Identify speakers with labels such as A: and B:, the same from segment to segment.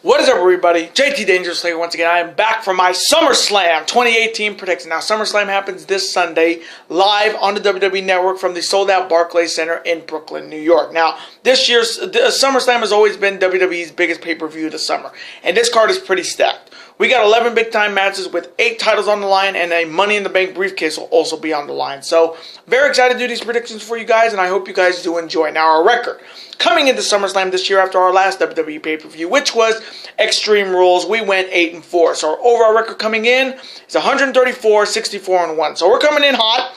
A: What is up, everybody? JT Dangerous here once again. I am back for my Summerslam 2018 prediction. Now, Summerslam happens this Sunday live on the WWE Network from the sold-out Barclays Center in Brooklyn, New York. Now, this year's Summerslam has always been WWE's biggest pay-per-view of the summer, and this card is pretty stacked. We got 11 big-time matches with 8 titles on the line, and a Money in the Bank briefcase will also be on the line. So, very excited to do these predictions for you guys, and I hope you guys do enjoy. Now, our record coming into SummerSlam this year after our last WWE pay-per-view, which was Extreme Rules, we went 8-4. So, our overall record coming in is 134, 64-1. So, we're coming in hot.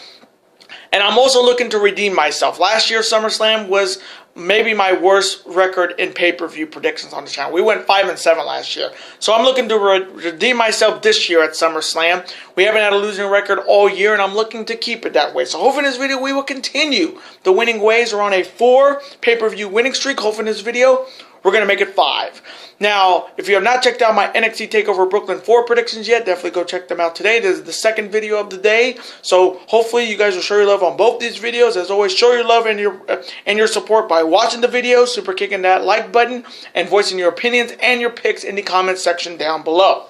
A: And I'm also looking to redeem myself. Last year, SummerSlam was maybe my worst record in pay-per-view predictions on the channel. We went 5-7 last year. So I'm looking to redeem myself this year at SummerSlam. We haven't had a losing record all year, and I'm looking to keep it that way. So hopefully in this video, we will continue the winning ways. We're on a 4 pay-per-view winning streak. Hopefully in this video, we're going to make it 5. Now, if you have not checked out my NXT TakeOver Brooklyn 4 predictions yet, definitely go check them out today. This is the second video of the day. So hopefully you guys will show your love on both these videos. As always, show your love and your support by watching the video, super kicking that like button, and voicing your opinions and your picks in the comments section down below.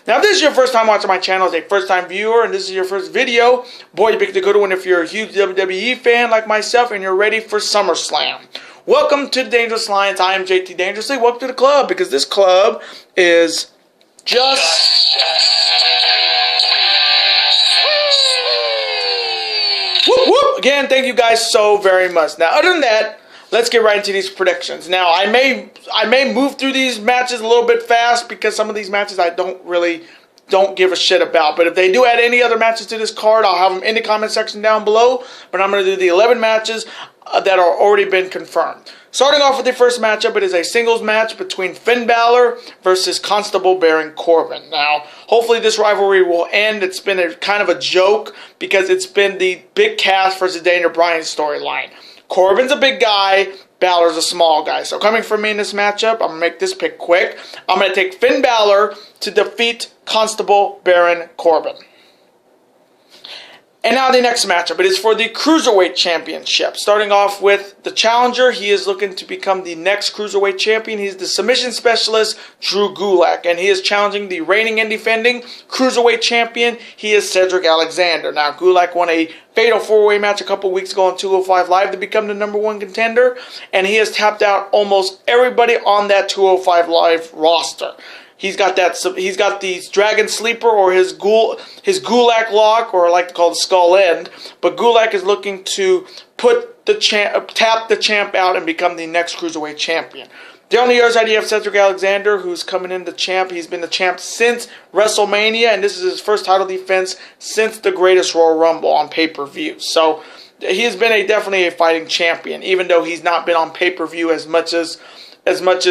A: Now, if this is your first time watching my channel as a first-time viewer, and this is your first video, boy, you picked a good one if you're a huge WWE fan like myself and you're ready for SummerSlam. Welcome to the Dangerous Alliance. I am JT Dangerously. Welcome to the club, because this club is just... whoop, whoop. Again, thank you guys so very much. Now, other than that, let's get right into these predictions. Now, I may move through these matches a little bit fast because some of these matches I don't give a shit about. But if they do add any other matches to this card, I'll have them in the comment section down below. But I'm going to do the 11 matches that are already been confirmed. Starting off with the first matchup, it is a singles match between Finn Balor versus Constable Baron Corbin. Now, hopefully this rivalry will end. It's been a kind of a joke because it's been the Big Cass versus Daniel Bryan storyline. Corbin's a big guy, Balor's a small guy. So coming from me in this matchup, I'm going to make this pick quick. I'm going to take Finn Balor to defeat Constable Baron Corbin. And now the next matchup, it is for the Cruiserweight Championship. Starting off with the challenger, he is looking to become the next Cruiserweight Champion. He's the submission specialist, Drew Gulak, and he is challenging the reigning and defending Cruiserweight Champion. He is Cedric Alexander. Now, Gulak won a fatal 4-way match a couple weeks ago on 205 Live to become the #1 contender, and he has tapped out almost everybody on that 205 Live roster. He's got the Dragon Sleeper or his Gulak lock, or I like to call it the Skull End. But Gulak is looking to tap the champ out and become the next Cruiserweight Champion. On the other side, you have Cedric Alexander, who's coming in the champ. He's been the champ since WrestleMania, and this is his first title defense since the Greatest Royal Rumble on pay-per-view. So he has been definitely a fighting champion, even though he's not been on pay-per-view as much as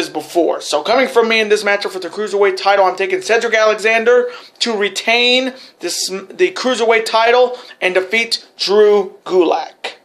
A: before. So coming from me in this matchup for the Cruiserweight title, I'm taking Cedric Alexander to retain the Cruiserweight title and defeat Drew Gulak.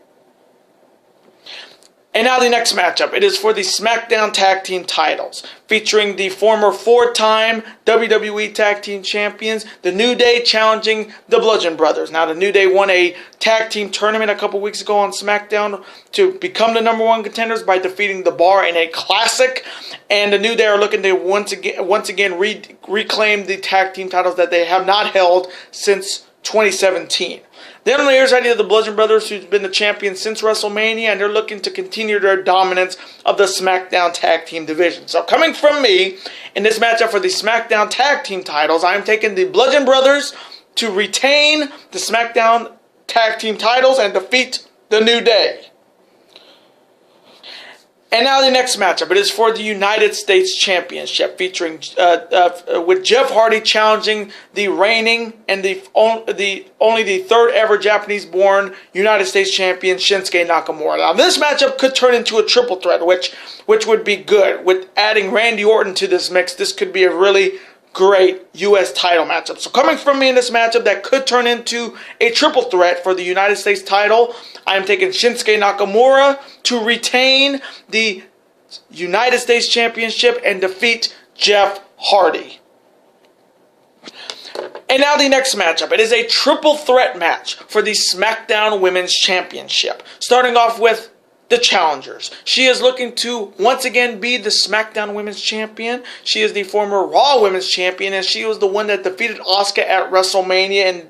A: And now the next matchup, it is for the SmackDown Tag Team titles, featuring the former 4-time WWE Tag Team Champions, The New Day challenging the Bludgeon Brothers. Now, The New Day won a tag team tournament a couple weeks ago on SmackDown to become the #1 contenders by defeating The Bar in a classic, and The New Day are looking to once again reclaim the tag team titles that they have not held since 2017. Then on the other side, you have the Bludgeon Brothers, who's been the champion since WrestleMania, and they're looking to continue their dominance of the SmackDown Tag Team division. So coming from me in this matchup for the SmackDown Tag Team titles, I'm taking the Bludgeon Brothers to retain the SmackDown Tag Team titles and defeat the New Day. And now the next matchup, it is for the United States Championship, featuring with Jeff Hardy challenging the reigning and only the third ever Japanese-born United States Champion Shinsuke Nakamura. Now this matchup could turn into a triple threat, which would be good. With adding Randy Orton to this mix, this could be a really great U.S. title matchup. So coming from me in this matchup that could turn into a triple threat for the United States title, I am taking Shinsuke Nakamura to retain the United States Championship and defeat Jeff Hardy. And now the next matchup. It is a triple threat match for the SmackDown Women's Championship. Starting off with the challengers. She is looking to once again be the SmackDown Women's Champion. She is the former Raw Women's Champion, and she was the one that defeated Asuka at WrestleMania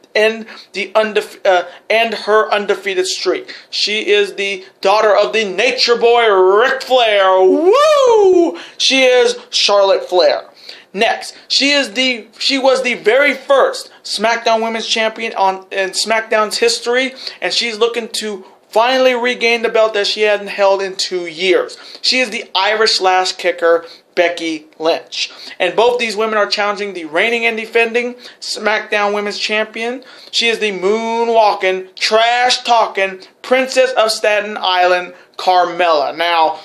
A: and her undefeated streak. She is the daughter of the Nature Boy Ric Flair. Woo! She is Charlotte Flair. Next, she was the very first SmackDown Women's Champion in SmackDown's history, and she's looking to finally regain the belt that she hadn't held in 2 years. She is the Irish Lash Kicker, Becky Lynch. And both these women are challenging the reigning and defending SmackDown Women's Champion. She is the moonwalking, trash-talking Princess of Staten Island, Carmella. Now,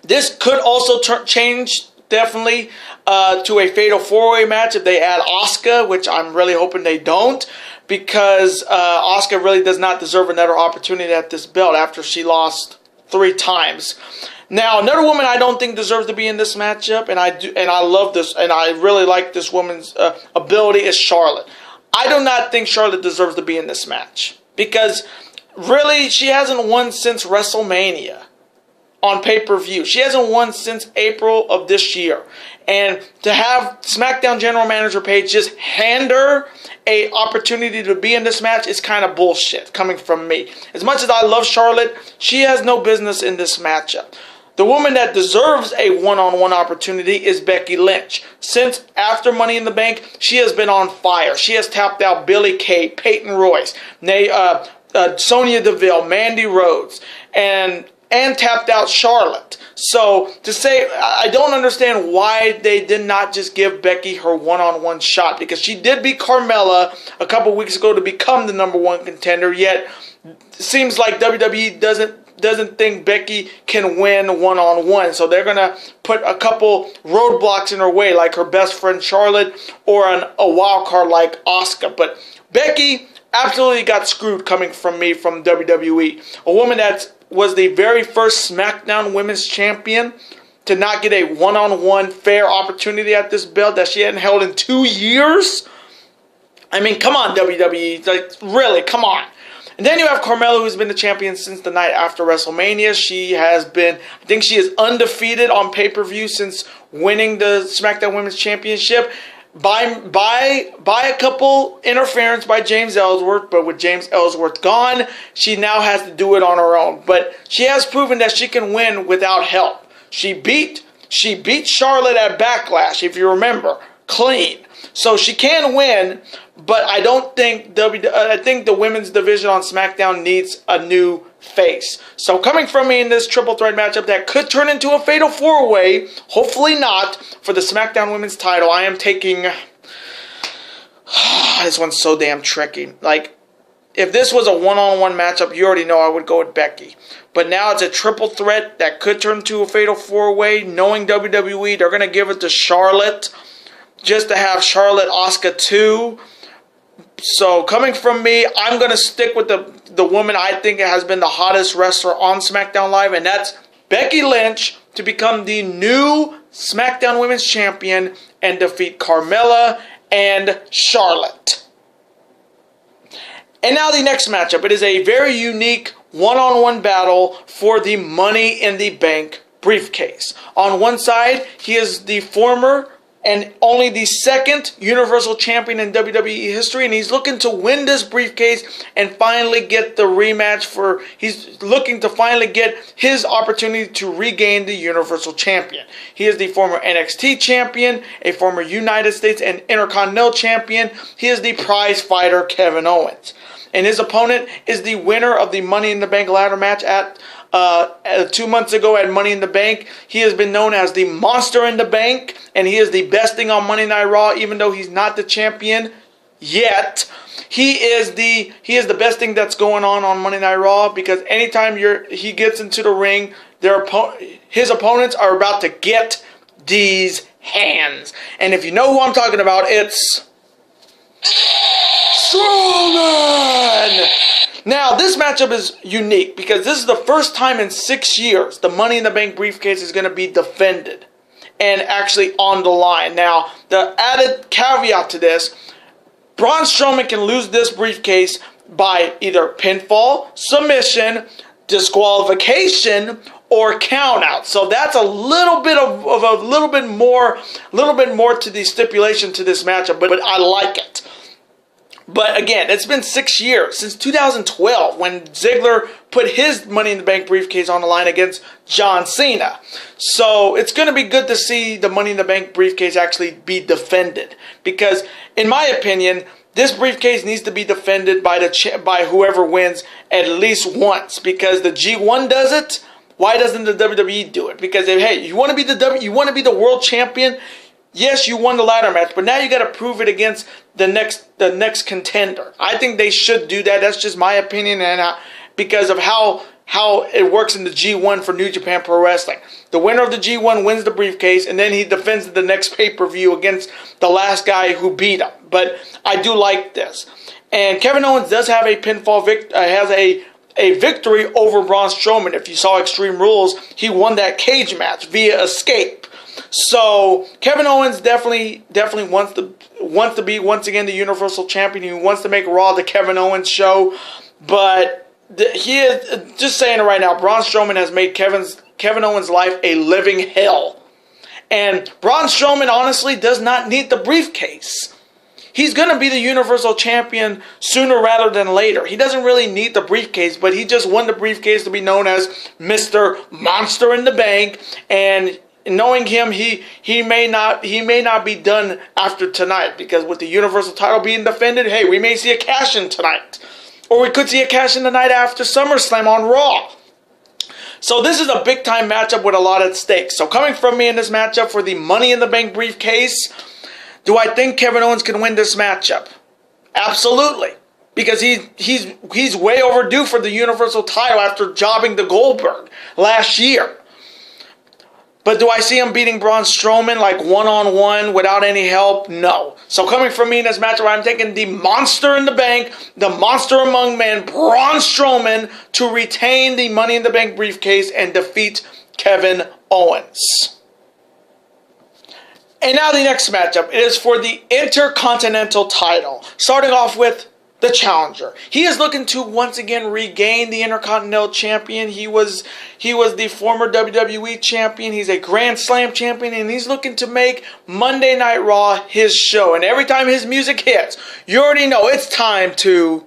A: this could also change definitely to a fatal four-way match if they add Asuka, which I'm really hoping they don't, because Asuka really does not deserve another opportunity at this belt after she lost 3 times. Now, another woman I don't think deserves to be in this matchup, and I love this, and I really like this woman's ability, is Charlotte. I do not think Charlotte deserves to be in this match, because really she hasn't won since WrestleMania on pay-per-view. She hasn't won since April of this year. And to have SmackDown General Manager Paige just hand her an opportunity to be in this match is kind of bullshit coming from me. As much as I love Charlotte, she has no business in this matchup. The woman that deserves a one-on-one opportunity is Becky Lynch. Since after Money in the Bank, she has been on fire. She has tapped out Billie Kay, Peyton Royce, Sonya Deville, Mandy Rhodes, and tapped out Charlotte. So to say, I don't understand why they did not just give Becky her one-on-one shot, because she did beat Carmella a couple weeks ago to become the #1 contender, yet it seems like WWE doesn't think Becky can win one-on-one. So they're going to put a couple roadblocks in her way, like her best friend Charlotte or a wild card like Asuka. But Becky absolutely got screwed coming from me from WWE. A woman that was the very first SmackDown Women's Champion to not get a one-on-one fair opportunity at this belt that she hadn't held in 2 years. I mean, come on, WWE. Like, really, come on. And then you have Carmella, who's been the champion since the night after WrestleMania. She has been, I think she is undefeated on pay-per-view since winning the SmackDown Women's Championship. By a couple interference by James Ellsworth, but with James Ellsworth gone, she now has to do it on her own. But she has proven that she can win without help. She beat Charlotte at Backlash, if you remember, clean. So she can win, but I don't think I think the women's division on SmackDown needs a new face. So coming from me in this triple threat matchup that could turn into a fatal four-way, hopefully not, for the SmackDown Women's title, I am taking... This one's so damn tricky. Like, if this was a one-on-one matchup, you already know I would go with Becky. But now it's a triple threat that could turn into a fatal four-way. Knowing WWE, they're going to give it to Charlotte, just to have Charlotte Asuka 2. So coming from me, I'm going to stick with the woman I think has been the hottest wrestler on SmackDown Live, and that's Becky Lynch, to become the new SmackDown Women's Champion and defeat Carmella and Charlotte. And now the next matchup. It is a very unique one-on-one battle for the Money in the Bank briefcase. On one side, he is the former and only the second Universal Champion in WWE history, and he's looking to win this briefcase and finally get the rematch he's looking to finally get his opportunity to regain the Universal Champion. He is the former NXT Champion, a former United States and Intercontinental Champion. He is the prize fighter, Kevin Owens. And his opponent is the winner of the Money in the Bank ladder match at 2 months ago at Money in the Bank. He has been known as the Monster in the Bank, and he is the best thing on Monday Night Raw, even though he's not the champion yet. He is the best thing that's going on Monday Night Raw, because anytime he gets into the ring, his opponents are about to get these hands. And if you know who I'm talking about, it's Strowman! Now, this matchup is unique because this is the first time in 6 years the Money in the Bank briefcase is going to be defended and actually on the line. Now, the added caveat to this, Braun Strowman can lose this briefcase by either pinfall, submission, disqualification or count out. So that's a little bit of a little bit more to the stipulation to this matchup, but I like it. But again, it's been 6 years, since 2012, when Ziggler put his Money in the Bank briefcase on the line against John Cena. So it's going to be good to see the Money in the Bank briefcase actually be defended. Because, in my opinion, this briefcase needs to be defended by whoever wins at least once. Because the G1 does it, why doesn't the WWE do it? Because, hey, you want to be the world champion? Yes, you won the ladder match, but now you got to prove it against the next contender. I think they should do that. That's just my opinion, and because of how it works in the G1 for New Japan Pro Wrestling. The winner of the G1 wins the briefcase, and then he defends the next pay-per-view against the last guy who beat him. But I do like this. And Kevin Owens does have a pinfall a victory over Braun Strowman. If you saw Extreme Rules, he won that cage match via escape. So Kevin Owens definitely wants to be once again the Universal Champion. He wants to make Raw the Kevin Owens show, but he is just saying it right now. Braun Strowman has made Kevin Owens' life a living hell, and Braun Strowman honestly does not need the briefcase. He's going to be the Universal Champion sooner rather than later. He doesn't really need the briefcase, but he just won the briefcase to be known as Mr. Monster in the Bank, and knowing him, he may not be done after tonight, because with the Universal title being defended, hey, we may see a cash-in tonight. Or we could see a cash-in the night after SummerSlam on Raw. So this is a big-time matchup with a lot at stake. So coming from me in this matchup for the Money in the Bank briefcase, do I think Kevin Owens can win this matchup? Absolutely. Because he's way overdue for the Universal title after jobbing the Goldberg last year. But do I see him beating Braun Strowman like one-on-one without any help? No. So coming from me in this matchup, I'm taking the Monster in the Bank, the Monster Among Men, Braun Strowman, to retain the Money in the Bank briefcase and defeat Kevin Owens. And now the next matchup, it is for the Intercontinental title. Starting off with the challenger. He is looking to once again regain the Intercontinental Champion. He was the former WWE Champion. He's a Grand Slam Champion, and he's looking to make Monday Night Raw his show. And every time his music hits, you already know it's time to...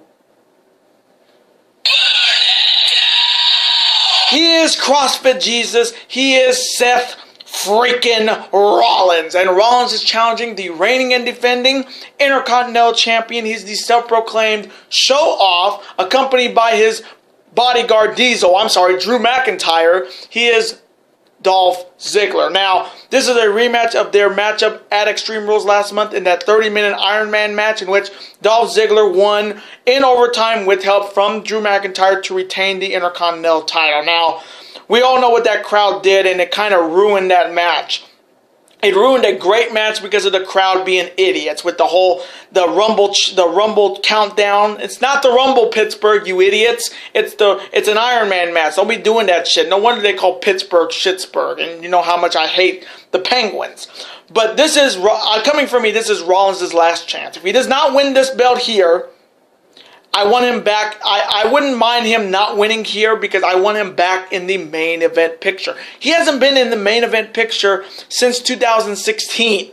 A: He is CrossFit Jesus. He is Seth freaking Rollins, and Rollins is challenging the reigning and defending Intercontinental Champion. He's the self-proclaimed show-off, accompanied by his bodyguard Drew McIntyre. He is Dolph Ziggler. Now, this is a rematch of their matchup at Extreme Rules last month in that 30-minute Iron Man match in which Dolph Ziggler won in overtime with help from Drew McIntyre to retain the Intercontinental title. Now, we all know what that crowd did, and it kind of ruined that match. It ruined a great match because of the crowd being idiots with the Rumble countdown. It's not the Rumble, Pittsburgh, you idiots. It's an Iron Man match. Don't be doing that shit. No wonder they call Pittsburgh Shitsburg, and you know how much I hate the Penguins. But this is coming from me. This is Rollins' last chance. If he does not win this belt here, I want him back. I wouldn't mind him not winning here because I want him back in the main event picture. He hasn't been in the main event picture since 2016.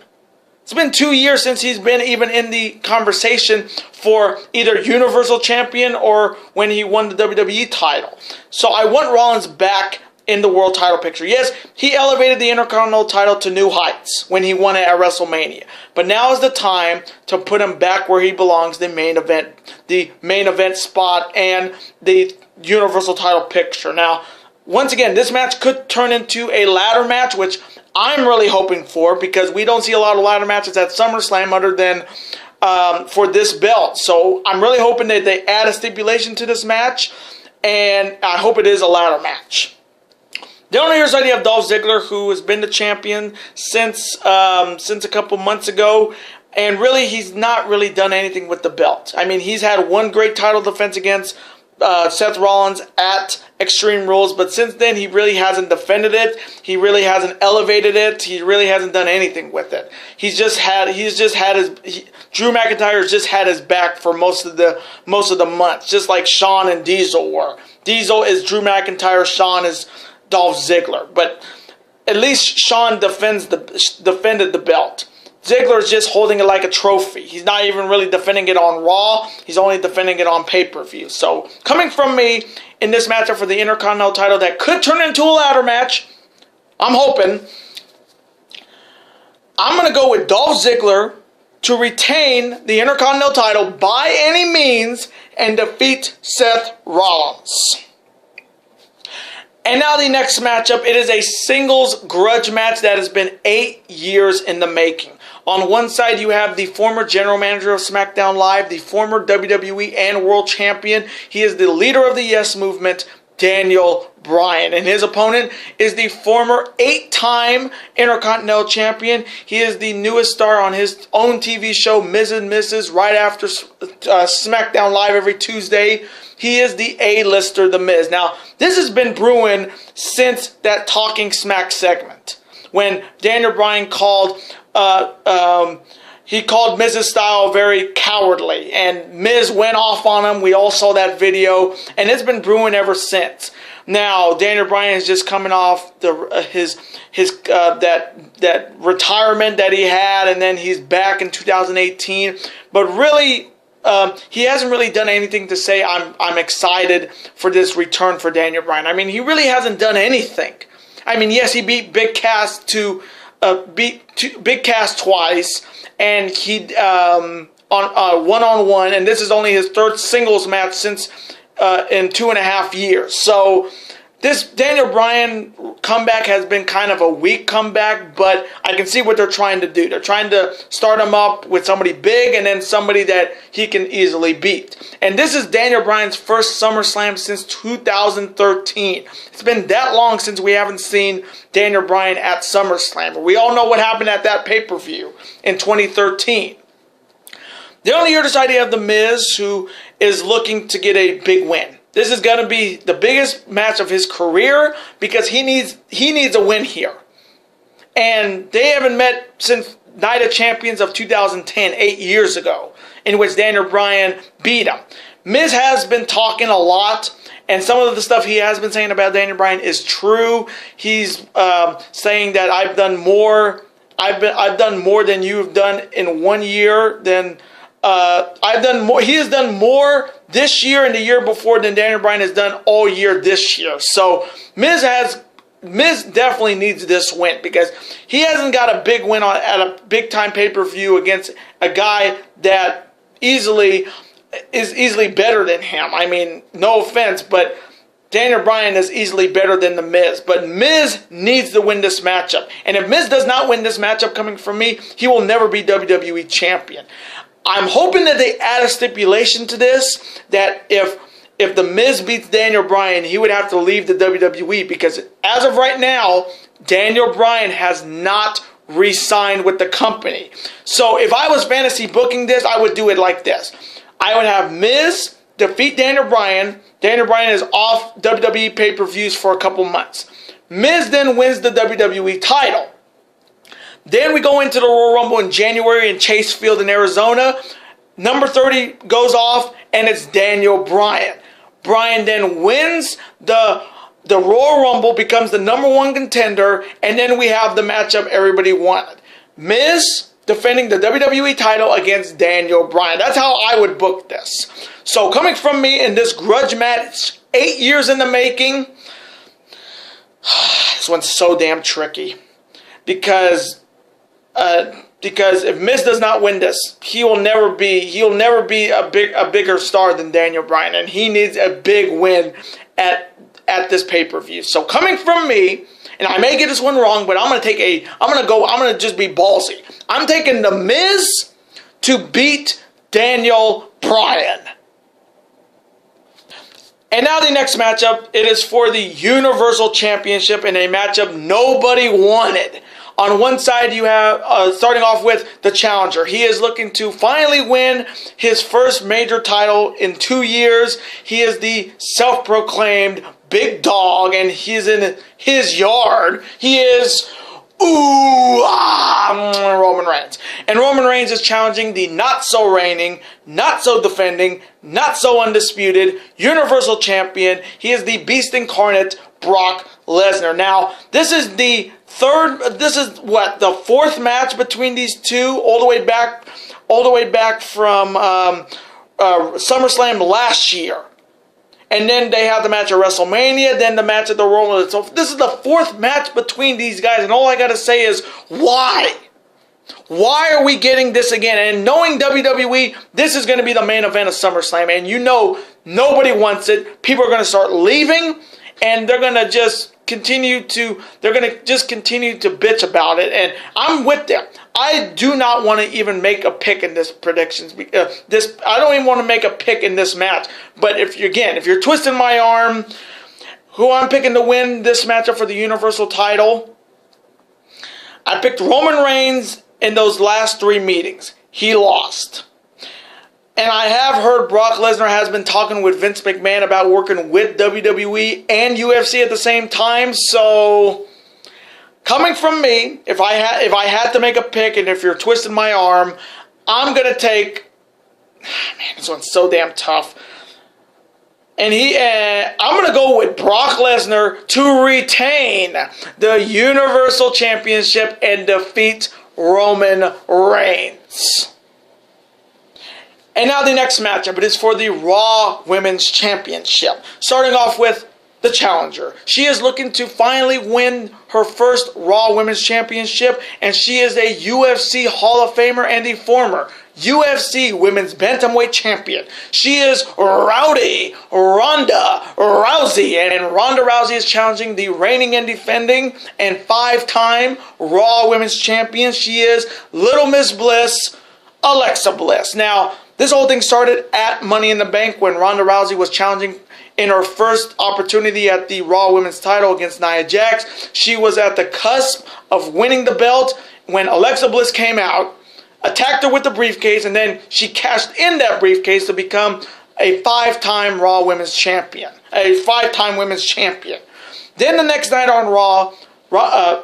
A: It's been 2 years since he's been even in the conversation for either Universal Champion or when he won the WWE title. So I want Rollins back in the world title picture. Yes, he elevated the Intercontinental title to new heights when he won it at WrestleMania. But now is the time to put him back where he belongs, the main event spot and the Universal title picture. Now, once again, this match could turn into a ladder match, which I'm really hoping for because we don't see a lot of ladder matches at SummerSlam other than for this belt. So I'm really hoping that they add a stipulation to this match, and I hope it is a ladder match. The only here's idea of Dolph Ziggler, who has been the champion since a couple months ago, and really he's not really done anything with the belt. I mean, he's had one great title defense against Seth Rollins at Extreme Rules, but since then he really hasn't defended it. He really hasn't elevated it. He really hasn't done anything with it. Drew McIntyre's just had his back for most of the months, just like Shawn and Diesel were. Diesel is Drew McIntyre, Shawn is Dolph Ziggler. But at least Shawn defended the belt. Ziggler is just holding it like a trophy. He's not even really defending it on Raw. He's only defending it on pay-per-view. So, coming from me in this matchup for the Intercontinental title that could turn into a ladder match, I'm hoping, I'm going to go with Dolph Ziggler to retain the Intercontinental title by any means and defeat Seth Rollins. And now the next matchup, it is a singles grudge match that has been 8 years in the making. On one side, you have the former general manager of SmackDown Live, the former WWE and World Champion. He is the leader of the Yes Movement, Daniel Bryan. And his opponent is the former 8-time Intercontinental Champion. He is the newest star on his own TV show, Ms. and Mrs., right after SmackDown Live every Tuesday. He is the A-lister, The Miz. Now, this has been brewing since that Talking Smack segment, when Daniel Bryan called Miz's style very cowardly, and Miz went off on him. We all saw that video, and it's been brewing ever since. Now, Daniel Bryan is just coming off his retirement that he had, and then he's back in 2018. But really, he hasn't really done anything to say I'm excited for this return for Daniel Bryan. I mean, he really hasn't done anything. I mean, yes, he beat Big Cass twice, and he on one-on-one, and this is only his third singles match since in 2.5 years. So this Daniel Bryan comeback has been kind of a weak comeback, but I can see what they're trying to do. They're trying to start him up with somebody big and then somebody that he can easily beat. And this is Daniel Bryan's first SummerSlam since 2013. It's been that long since we haven't seen Daniel Bryan at SummerSlam. We all know what happened at that pay-per-view in 2013. Then on the other side, you have The Miz, who is looking to get a big win. This is going to be the biggest match of his career because he needs a win here. And they haven't met since Night of Champions of 2010, 8 years ago, in which Daniel Bryan beat him. Miz has been talking a lot, and some of the stuff he has been saying about Daniel Bryan is true. He's saying that I've done more than you've done in 1 year than I've done more. He has done more this year and the year before than Daniel Bryan has done all year this year. So Miz definitely needs this win because he hasn't got a big win at a big time pay-per-view against a guy that is easily better than him. I mean, no offense, but Daniel Bryan is easily better than The Miz. But Miz needs to win this matchup. And if Miz does not win this matchup coming from me, he will never be WWE Champion. I'm hoping that they add a stipulation to this that if The Miz beats Daniel Bryan, he would have to leave the WWE because as of right now, Daniel Bryan has not re-signed with the company. So if I was fantasy booking this, I would do it like this. I would have Miz defeat Daniel Bryan. Daniel Bryan is off WWE pay-per-views for a couple months. Miz then wins the WWE title. Then we go into the Royal Rumble in January in Chase Field in Arizona. Number 30 goes off, and it's Daniel Bryan. Bryan then wins the Royal Rumble, becomes the number 1 contender, and then we have the matchup everybody wanted. Miz defending the WWE title against Daniel Bryan. That's how I would book this. So coming from me in this grudge match, 8 years in the making, this one's so damn tricky. Because if Miz does not win this, he'll never be a bigger star than Daniel Bryan, and he needs a big win at this pay-per-view. So coming from me, and I may get this one wrong, but I'm gonna just be ballsy. I'm taking The Miz to beat Daniel Bryan. And now the next matchup, it is for the Universal Championship in a matchup nobody wanted. On one side, you have, starting off with the challenger. He is looking to finally win his first major title in 2 years. He is the self-proclaimed big dog, and he's in his yard. He is Roman Reigns. And Roman Reigns is challenging the not so reigning, not so defending, not so undisputed Universal Champion. He is the Beast Incarnate, Brock Lesnar. Now, this is the fourth match between these two, all the way back from SummerSlam last year. And then they have the match at WrestleMania, then the match at the Royal. So this is the fourth match between these guys, and all I gotta say is, why? Why are we getting this again? And knowing WWE, this is going to be the main event of SummerSlam, and you know nobody wants it. People are going to start leaving, and they're going to just continue to bitch about it, and I'm with them. I do not want to even make a pick in this predictions. I don't even want to make a pick in this match. But if you're twisting my arm, who I'm picking to win this matchup for the Universal title, I picked Roman Reigns in those last three meetings. He lost. And I have heard Brock Lesnar has been talking with Vince McMahon about working with WWE and UFC at the same time. So, coming from me, if I had to make a pick, and if you're twisting my arm, I'm gonna take. Man, this one's so damn tough. And I'm gonna go with Brock Lesnar to retain the Universal Championship and defeat Roman Reigns. And now the next matchup, it is for the Raw Women's Championship. Starting off with the challenger. She is looking to finally win her first Raw Women's Championship, and she is a UFC Hall of Famer and the former UFC Women's Bantamweight Champion. She is Ronda Rousey, and Ronda Rousey is challenging the reigning and defending and five-time Raw Women's Champion. She is Little Miss Bliss, Alexa Bliss. Now, this whole thing started at Money in the Bank when Ronda Rousey was challenging in her first opportunity at the Raw Women's title against Nia Jax. She was at the cusp of winning the belt when Alexa Bliss came out, attacked her with the briefcase, and then she cashed in that briefcase to become a five-time Raw Women's Champion. A five-time Women's Champion. Then the next night on Raw,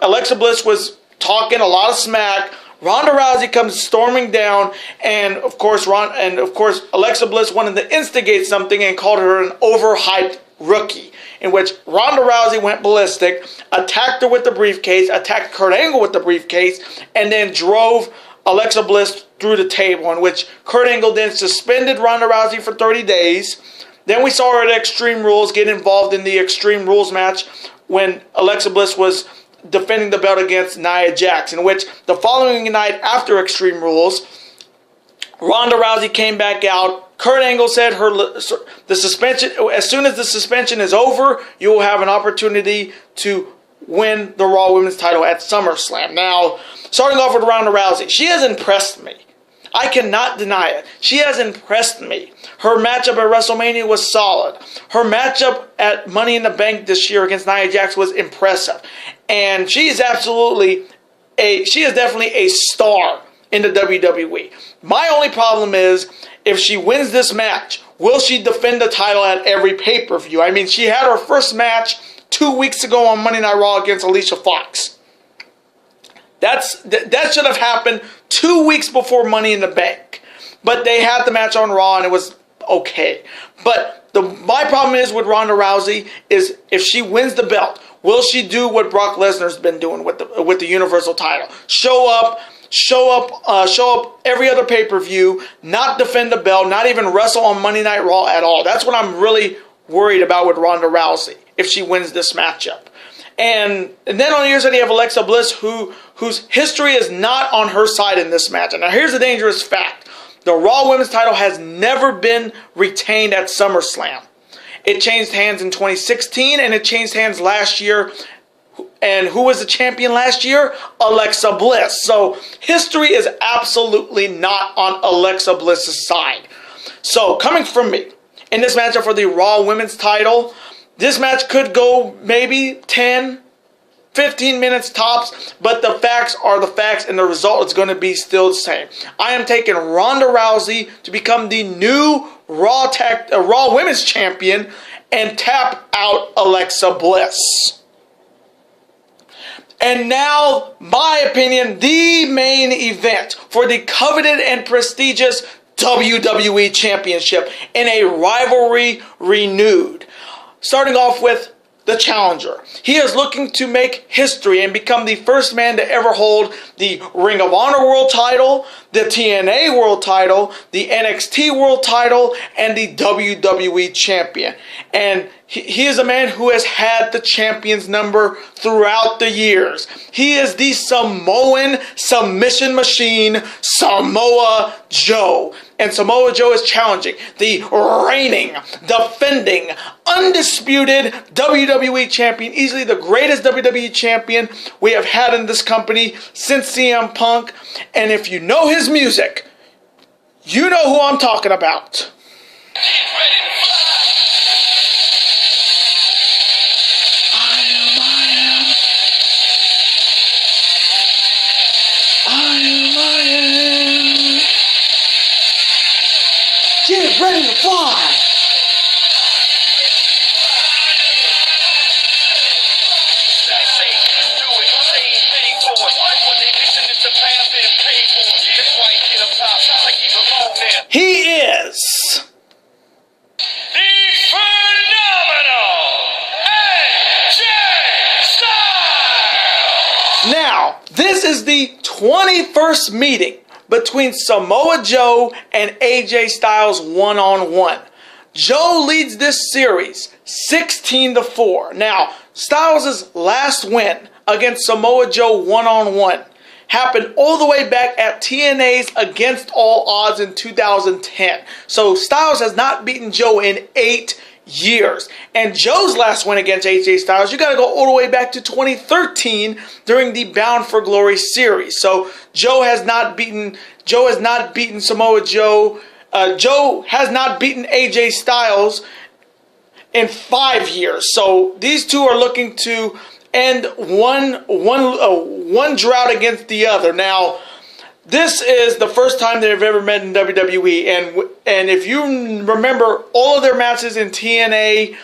A: Alexa Bliss was talking a lot of smack. Ronda Rousey comes storming down, and of course Alexa Bliss wanted to instigate something and called her an overhyped rookie, in which Ronda Rousey went ballistic, attacked her with the briefcase, attacked Kurt Angle with the briefcase, and then drove Alexa Bliss through the table, in which Kurt Angle then suspended Ronda Rousey for 30 days. Then we saw her at Extreme Rules get involved in the Extreme Rules match when Alexa Bliss was defending the belt against Nia Jax, in which the following night after Extreme Rules, Ronda Rousey came back out. Kurt Angle said the suspension, as soon as the suspension is over, you will have an opportunity to win the Raw Women's title at SummerSlam. Now, starting off with Ronda Rousey, she has impressed me. I cannot deny it. She has impressed me. Her matchup at WrestleMania was solid. Her matchup at Money in the Bank this year against Nia Jax was impressive. And she is definitely a star in the WWE. My only problem is, if she wins this match, will she defend the title at every pay-per-view? I mean, she had her first match 2 weeks ago on Monday Night Raw against Alicia Fox. That should have happened 2 weeks before Money in the Bank. But they had the match on Raw and it was okay. But my problem is with Ronda Rousey is, if she wins the belt, will she do what Brock Lesnar's been doing with the Universal title? Show up every other pay-per-view, not defend the belt, not even wrestle on Monday Night Raw at all. That's what I'm really worried about with Ronda Rousey if she wins this matchup. And then on the other side, you have Alexa Bliss, whose history is not on her side in this match. And now here's the dangerous fact. The Raw Women's title has never been retained at SummerSlam. It changed hands in 2016, and it changed hands last year. And who was the champion last year? Alexa Bliss. So history is absolutely not on Alexa Bliss's side. So coming from me, in this matchup for the Raw Women's title, this match could go maybe 10, 15 minutes tops, but the facts are the facts, and the result is going to be still the same. I am taking Ronda Rousey to become the new Raw Women's Champion and tap out Alexa Bliss. And now, my opinion, the main event for the coveted and prestigious WWE Championship in a rivalry renewed. Starting off with the challenger. He is looking to make history and become the first man to ever hold the Ring of Honor World title, the TNA World title, the NXT World title, and the WWE Champion. And he is a man who has had the champion's number throughout the years. He is the Samoan submission machine, Samoa Joe. And Samoa Joe is challenging the reigning, defending, undisputed WWE champion, easily the greatest WWE champion we have had in this company since CM Punk. And if you know his music, you know who I'm talking about. Get ready to fly! He is
B: the phenomenal AJ Styles!
A: Now, this is the 21st meeting between Samoa Joe and AJ Styles one-on-one. Joe leads this series 16-4. Now, Styles' last win against Samoa Joe one-on-one happened all the way back at TNA's Against All Odds in 2010. So Styles has not beaten Joe in 8 years. And Joe's last win against AJ Styles, you got to go all the way back to 2013 during the Bound for Glory series. So Joe has not beaten Samoa Joe. Joe has not beaten AJ Styles in 5 years. So these two are looking to end one drought against the other. Now, this is the first time they've ever met in WWE, and if you remember all of their matches in TNA,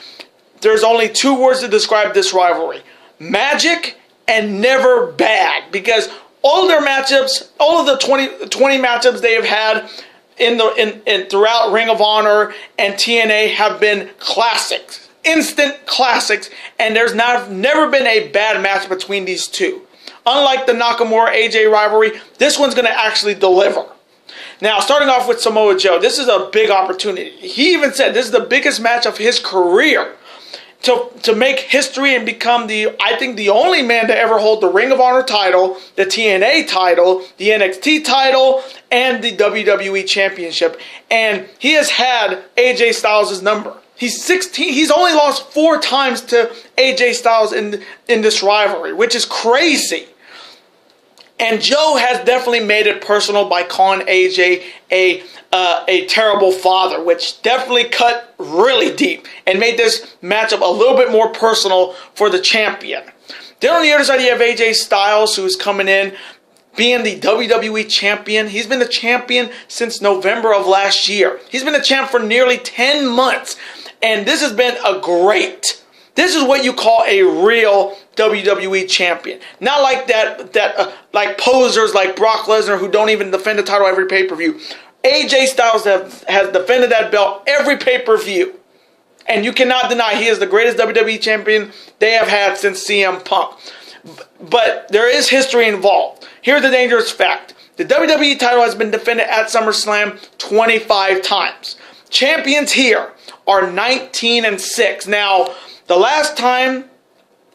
A: there's only 2 words to describe this rivalry: magic and never bad. Because all of their matchups, all of the 20 matchups they have had in throughout Ring of Honor and TNA have been classics, instant classics, and there's never been a bad match between these two. Unlike the Nakamura-AJ rivalry, this one's going to actually deliver. Now, starting off with Samoa Joe, this is a big opportunity. He even said this is the biggest match of his career to make history and become I think the only man to ever hold the Ring of Honor title, the TNA title, the NXT title, and the WWE Championship. And he has had AJ Styles' number. He's 16. He's only lost 4 times to AJ Styles in this rivalry, which is crazy. And Joe has definitely made it personal by calling AJ a terrible father, which definitely cut really deep and made this matchup a little bit more personal for the champion. Then on the other side, you have AJ Styles, who's coming in being the WWE champion. He's been the champion since November of last year. He's been the champ for nearly 10 months. And this has been this is what you call a real WWE champion. Not like like posers like Brock Lesnar who don't even defend the title every pay-per-view. AJ Styles has defended that belt every pay-per-view. And you cannot deny he is the greatest WWE champion they have had since CM Punk. But there is history involved. Here's the dangerous fact. The WWE title has been defended at SummerSlam 25 times. Champions here are 19-6. Now, the last time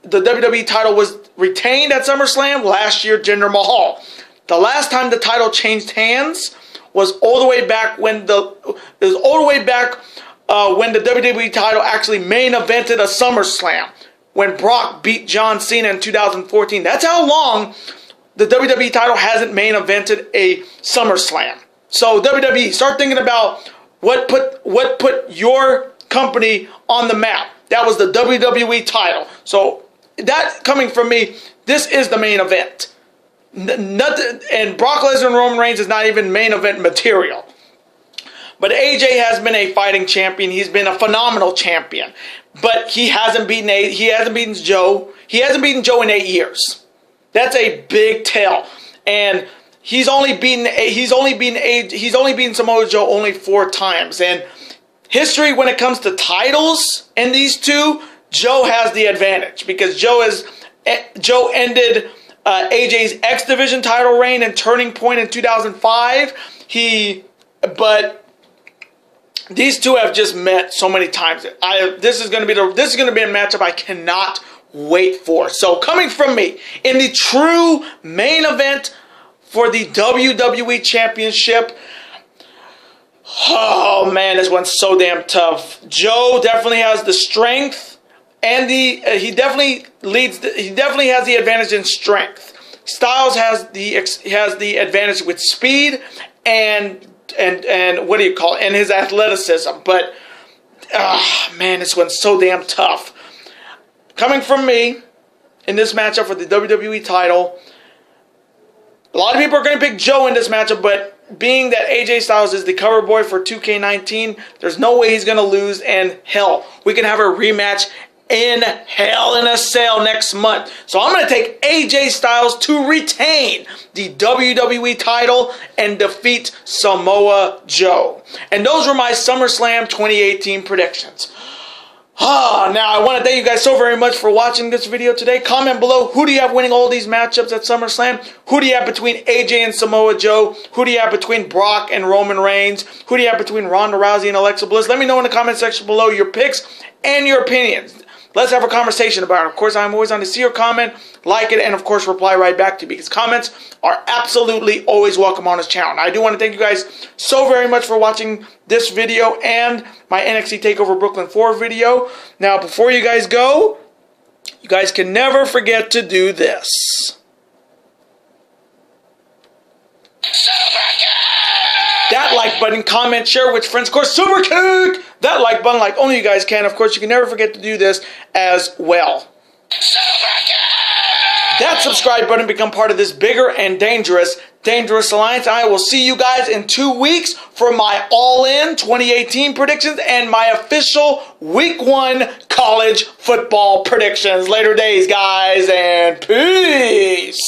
A: the WWE title was retained at SummerSlam, last year, Jinder Mahal. The last time the title changed hands was all the way back when the WWE title actually main evented a SummerSlam when Brock beat John Cena in 2014. That's how long the WWE title hasn't main evented a SummerSlam. So WWE, start thinking about what put your company on the map. That was the WWE title. So that coming from me, this is the main event. Nothing, and Brock Lesnar and Roman Reigns is not even main event material. But AJ has been a fighting champion. He's been a phenomenal champion. But he hasn't beaten Joe. He hasn't beaten Joe in 8 years. That's a big tell. And he's only beaten Samoa Joe only 4 times. And history when it comes to titles in these two, Joe has the advantage because Joe ended AJ's X Division title reign and Turning Point in 2005. But these two have just met so many times. This is going to be a matchup I cannot wait for. So coming from me in the true main event for the WWE Championship. Oh man, this one's so damn tough. Joe definitely has the strength, and he definitely has the advantage in strength. Styles has the advantage with speed and what do you call it? And his athleticism. But man, this one's so damn tough. Coming from me in this matchup for the WWE title, a lot of people are going to pick Joe in this matchup, but being that AJ Styles is the cover boy for 2K19, there's no way he's going to lose, and hell, we can have a rematch in Hell in a Cell next month. So I'm going to take AJ Styles to retain the WWE title and defeat Samoa Joe. And those were my SummerSlam 2018 predictions. Now, I want to thank you guys so very much for watching this video today. Comment below, who do you have winning all these matchups at SummerSlam? Who do you have between AJ and Samoa Joe? Who do you have between Brock and Roman Reigns? Who do you have between Ronda Rousey and Alexa Bliss? Let me know in the comment section below your picks and your opinions. Let's have a conversation about it. Of course, I'm always on to see your comment, like it, and of course, reply right back to you because comments are absolutely always welcome on this channel. Now, I do want to thank you guys so very much for watching this video and my NXT TakeOver Brooklyn 4 video. Now, before you guys go, you guys can never forget to do this. That like button, comment, share with friends. Of course, super kick that like button like only you guys can. Of course, you can never forget to do this as well. That subscribe button, become part of this bigger and dangerous alliance. I will see you guys in 2 weeks for my all-in 2018 predictions and my official Week 1 college football predictions. Later days, guys, and peace.